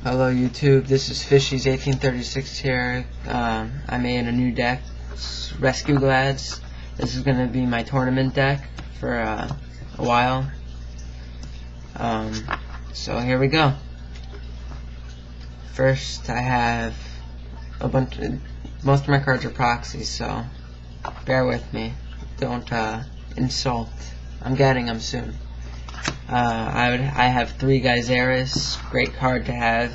Hello YouTube, this is Fishies1836 here. I made a new deck, Rescue Glads. This is going to be my tournament deck for a while. So here we go. First I have most of my cards are proxies, so bear with me. Don't insult. I'm getting them soon. I have 3 Geyseris, great card to have.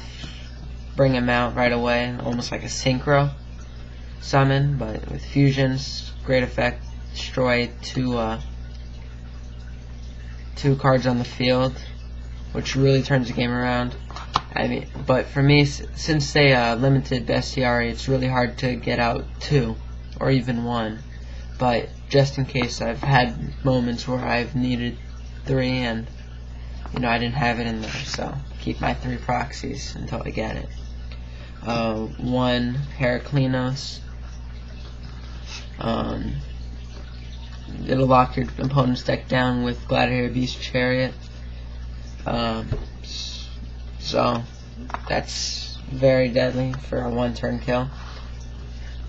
Bring him out right away, almost like a synchro summon, but with fusions, great effect. Destroy two cards on the field, which really turns the game around. But for me, since they limited Bestiary, it's really hard to get out 2 or even 1. But just in case, I've had moments where I've needed 3 and I didn't have it in there, so keep my 3 proxies until I get it. 1 Heraclinos. It'll lock your opponent's deck down with Gladiator Beast Chariot. So that's very deadly for a 1-turn kill.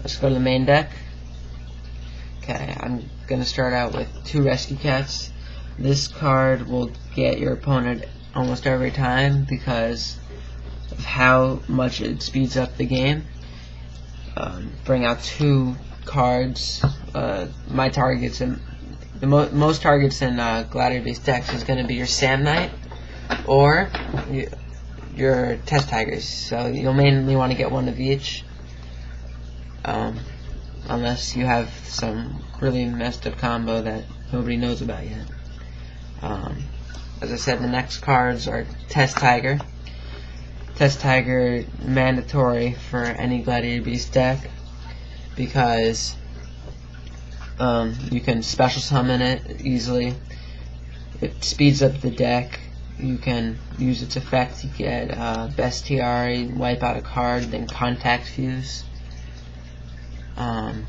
Let's go to the main deck. Okay, I'm gonna start out with 2 Rescue Cats. This card will get your opponent almost every time because of how much it speeds up the game. Bring out 2 cards. My targets and most targets in Gladiator-based decks is going to be your Sand Knight or your Test Tigers. So you'll mainly want to get 1 of each, unless you have some really messed up combo that nobody knows about yet. As I said, the next cards are Test Tiger. Test Tiger mandatory for any Gladiator Beast deck because you can special summon it easily. It speeds up the deck. You can use its effect to get Bestiary, wipe out a card, then Contact Fuse. And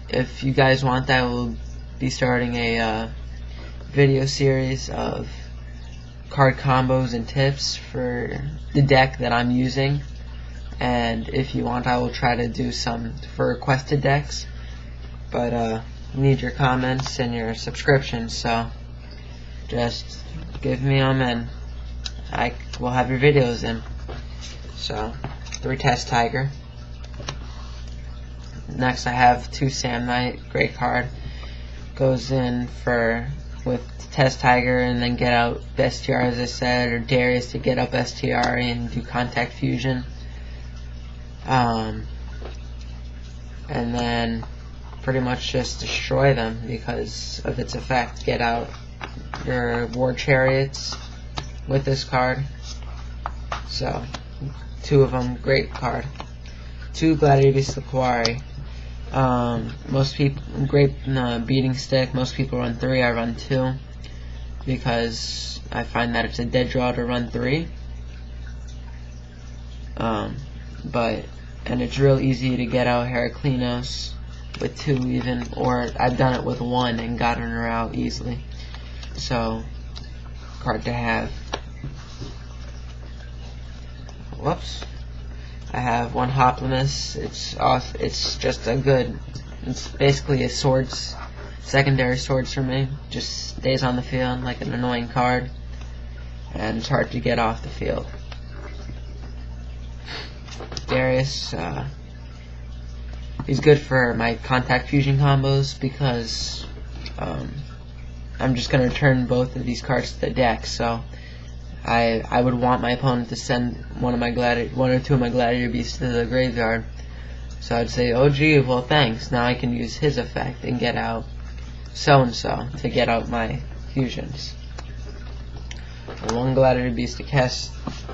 if you guys want that, we'll be starting a video series of card combos and tips for the deck that I'm using. And if you want, I will try to do some for requested decks. But need your comments and your subscriptions, so just give me them and I will have your videos in. So 3 Test Tiger. Next I have 2 Sand Knight, great card. Goes in with Test Tiger and then get out Bestiary, as I said, or Darius to get up Bestiary and do Contact Fusion. And then pretty much just destroy them because of its effect. Get out your War Chariots with this card. So 2 of them, great card. 2 Gladiator Beast Laquari. Most people, great beating stick. Most people run 3. I run 2 because I find that it's a dead draw to run 3. And it's real easy to get out Heraclinos with 2 even, or I've done it with 1 and gotten her out easily. So card to have. Whoops. I have 1 Hoplimus. It's just a good. It's basically a secondary swords for me. Just stays on the field like an annoying card, and it's hard to get off the field. Darius, he's good for my Contact Fusion combos because I'm just gonna return both of these cards to the deck. So I would want my opponent to send 1 or 2 of my Gladiator Beasts to the graveyard. So I'd say, oh gee, well thanks, now I can use his effect and get out so-and-so to get out my fusions. 1 Gladiator Beast to cast,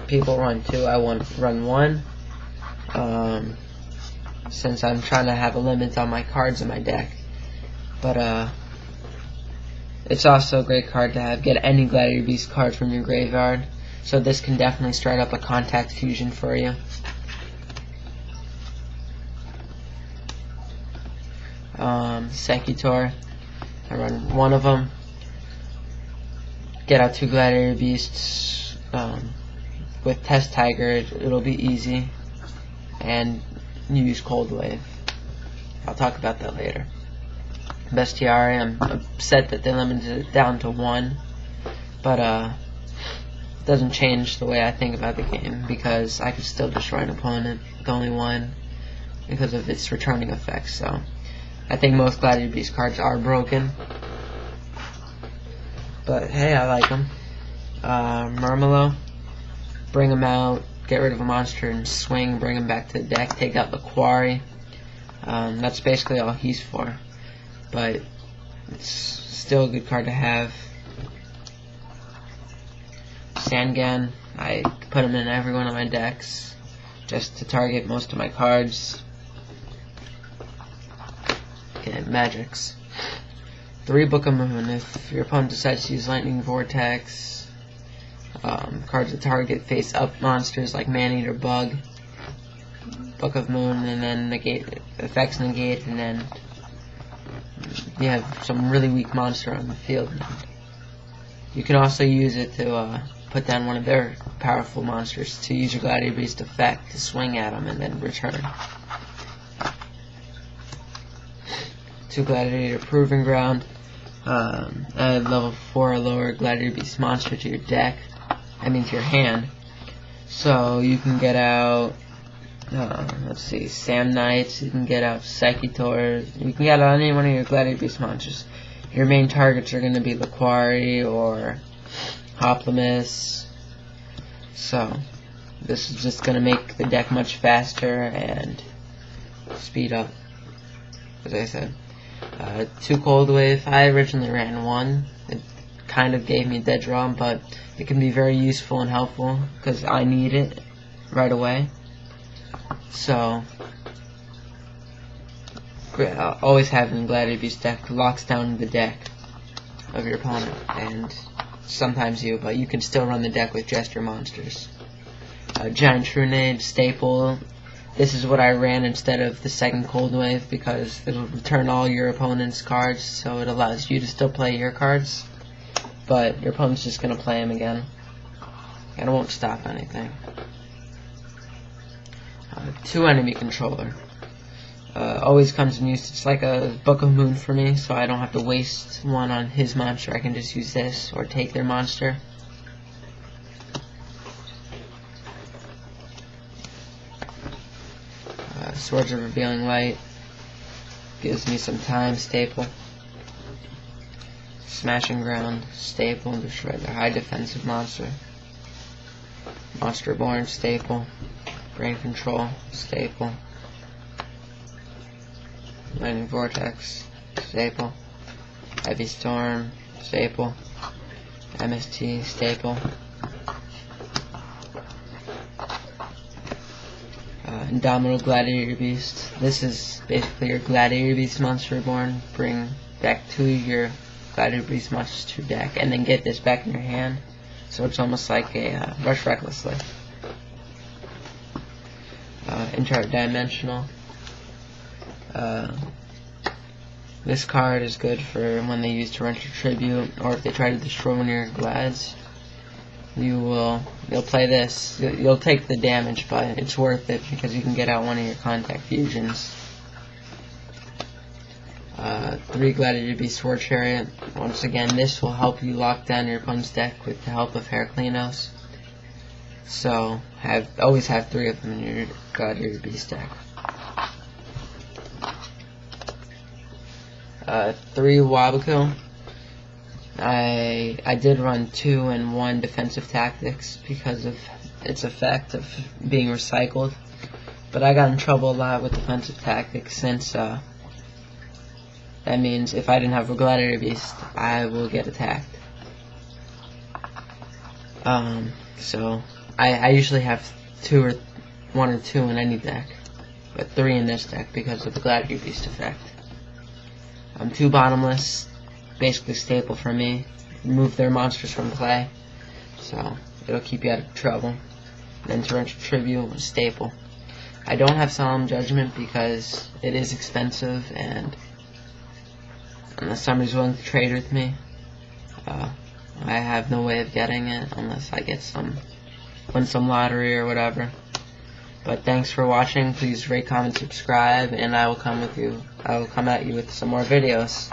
people run 2, I run 1. Since I'm trying to have a limit on my cards in my deck. But it's also a great card to have. Get any Gladiator Beast card from your graveyard. So this can definitely start up a Contact Fusion for you. Secutor. I run 1 of them. get out 2 Gladiator Beasts. With Test Tiger, it'll be easy, and use Cold Wave. I'll talk about that later. Bestiary, I'm upset that they limited it down to 1, but it doesn't change the way I think about the game, because I could still destroy an opponent with only 1 because of its returning effects. So I think most Gladiator Beast cards are broken, but hey, I like them. Murmillo, bring him out, get rid of a monster and swing, bring him back to the deck, take out the Quarry. That's basically all he's for, but it's still a good card to have. Sangan, I put him in every one of my decks just to target most of my cards. Okay, Magics. 3 Book of Moon. If your opponent decides to use Lightning Vortex, cards that target face-up monsters like Maneater Bug, Book of Moon, and then negate effects negate, and then you have some really weak monster on the field. You can also use it to put down one of their powerful monsters to use your Gladiator Beast effect to swing at them and then return. 2 Gladiator Proving Ground. Add level 4 or lower Gladiator Beast monster to your deck. I mean to your hand. So you can get out, let's see, Sam Knights, you can get out Psychitor, you can get out any one of your Gladiator Beast monsters. Your main targets are going to be the Quarry or Hoplomys. So this is just going to make the deck much faster and speed up, as I said. 2 Cold Wave. I originally ran 1. It kind of gave me a dead draw, but it can be very useful and helpful because I need it right away. So always having Gladiator Beast deck locks down the deck of your opponent, and sometimes you, but you can still run the deck with just your monsters. Giant Trunade, staple. This is what I ran instead of the second Cold Wave because it'll return all your opponent's cards, so it allows you to still play your cards, but your opponent's just going to play them again, and it won't stop anything. 2 Enemy Controller. Always comes in use. It's like a Book of Moon for me, so I don't have to waste 1 on his monster. I can just use this or take their monster. Swords of Revealing Light gives me some time, staple. Smashing Ground, staple, and destroy their high defensive monster. Monster Born, staple. Brain Control, staple. Lightning Vortex, staple. Heavy Storm, staple. MST, staple. Indomitable Gladiator Beast. This is basically your Gladiator Beast monster reborn. Bring back 2 of your Gladiator Beast monsters to your deck, and then get this back in your hand. So it's almost like a Rush Recklessly. Interdimensional. This card is good for when they use Torrential Tribute, or if they try to destroy one of your Glads. You'll play this. You'll take the damage, but it's worth it because you can get out one of your Contact Fusions. 3 Gladiator Beast Sword Chariot. Once again, this will help you lock down your opponent's deck with the help of Heraclinos. So always have 3 of them in your Gladiator Beast deck. 3 Wabako. I did run 2 and 1 Defensive Tactics because of its effect of being recycled, but I got in trouble a lot with Defensive Tactics since that means if I didn't have a Gladiator Beast, I will get attacked. So I usually have 1 or 2 in any deck, but 3 in this deck because of the Gladiator Beast effect. 2 Bottomless, basically staple for me. Remove their monsters from play, so it'll keep you out of trouble. And then Torrential Tribute was staple. I don't have Solemn Judgment because it is expensive, and unless somebody's willing to trade with me, I have no way of getting it unless I get win some lottery or whatever. But thanks for watching. Please rate, comment, subscribe, and I will come at you with some more videos.